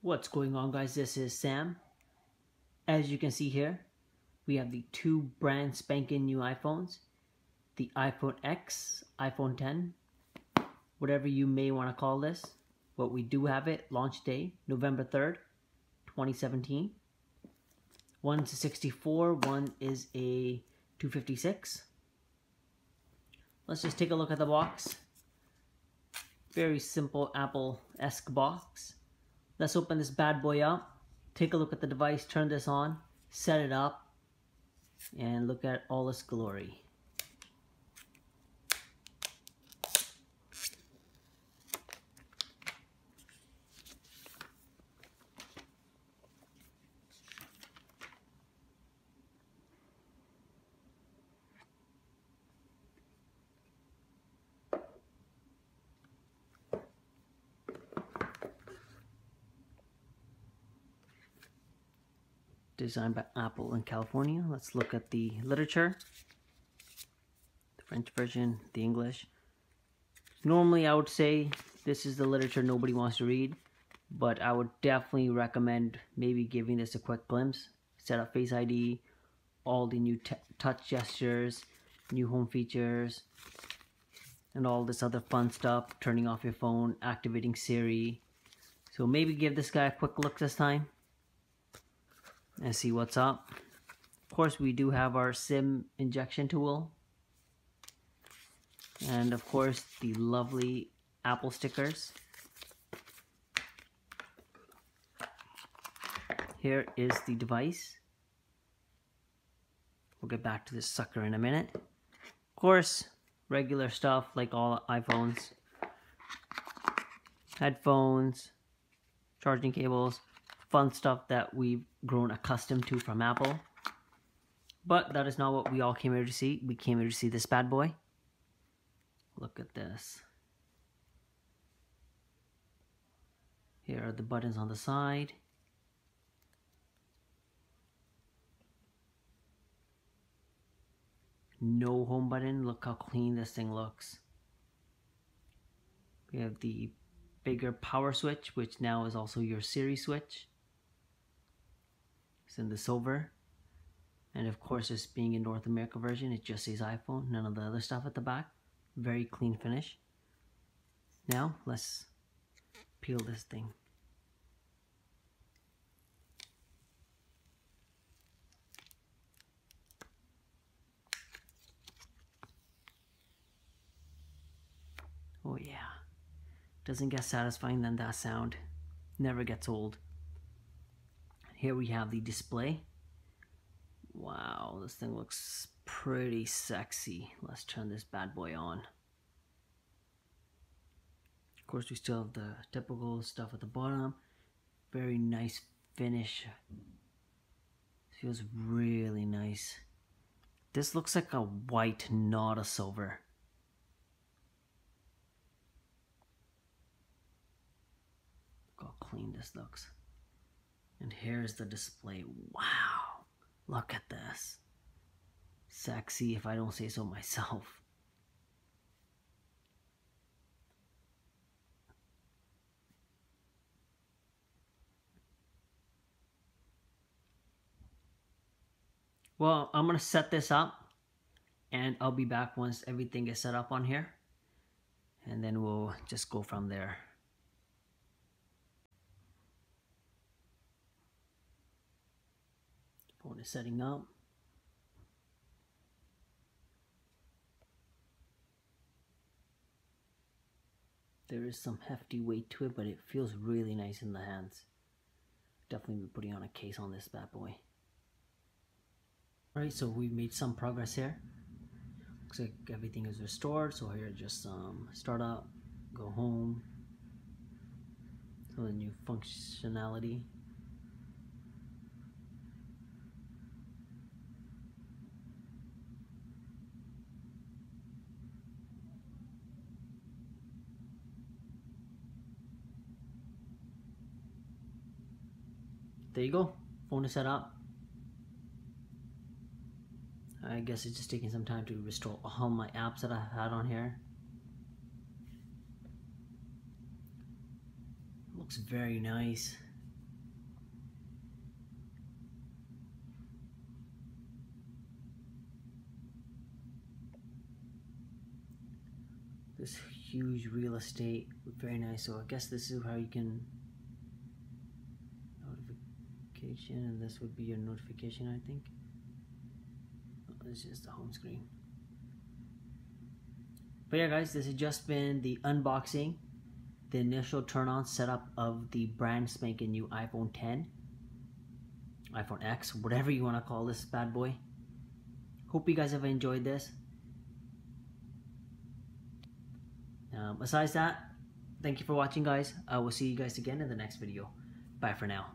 What's going on, guys? This is Sam. As you can see here, we have the two brand spanking new iPhones, the iPhone X, iPhone 10, whatever you may want to call this. But we do have it, launch day, November 3rd, 2017. One's a 64, one is a 256. Let's just take a look at the box. Very simple Apple-esque box. Let's open this bad boy up, take a look at the device, turn this on, set it up, and look at all its glory. Designed by Apple in California. Let's look at the literature. The French version, the English. Normally I would say this is the literature nobody wants to read, but I would definitely recommend maybe giving this a quick glimpse. Set up Face ID, all the new touch gestures, new home features, and all this other fun stuff. Turning off your phone, activating Siri. So maybe give this guy a quick look this time and see what's up. Of course, we do have our SIM injection tool, and of course the lovely Apple stickers. Here is the device. We'll get back to this sucker in a minute. Of course, regular stuff like all iPhones. Headphones, charging cables, fun stuff that we've grown accustomed to from Apple. But that is not what we all came here to see. We came here to see this bad boy. Look at this. Here are the buttons on the side. No home button. Look how clean this thing looks. We have the bigger power switch, which now is also your Siri switch. It's in the silver. And of course, this being a North America version, it just says iPhone, none of the other stuff at the back. Very clean finish. Now, let's peel this thing. Oh yeah. Doesn't get satisfying than that sound. Never gets old. Here we have the display. Wow, this thing looks pretty sexy. Let's turn this bad boy on. Of course, we still have the typical stuff at the bottom. Very nice finish. Feels really nice. This looks like a white, not a silver. Look how clean this looks. And here's the display. Wow, look at this. Sexy, if I don't say so myself. Well, I'm gonna set this up and I'll be back once everything is set up on here, and then we'll just go from there. Phone is setting up. There is some hefty weight to it, but it feels really nice in the hands. Definitely be putting on a case on this bad boy. Alright, so we've made some progress here. Looks like everything is restored. So here, just start up, go home. So the new functionality. There you go, phone is set up. I guess it's just taking some time to restore all my apps that I had on here. Looks very nice. This huge real estate, very nice. So I guess this is how you can notification, and this would be your notification, I think. Oh, this is just the home screen. But yeah, guys, this has just been the unboxing, the initial turn-on setup of the brand spanking new iPhone 10, iPhone X, whatever you want to call this bad boy. Hope you guys have enjoyed this. Besides that, thank you for watching, guys. I will see you guys again in the next video. Bye for now.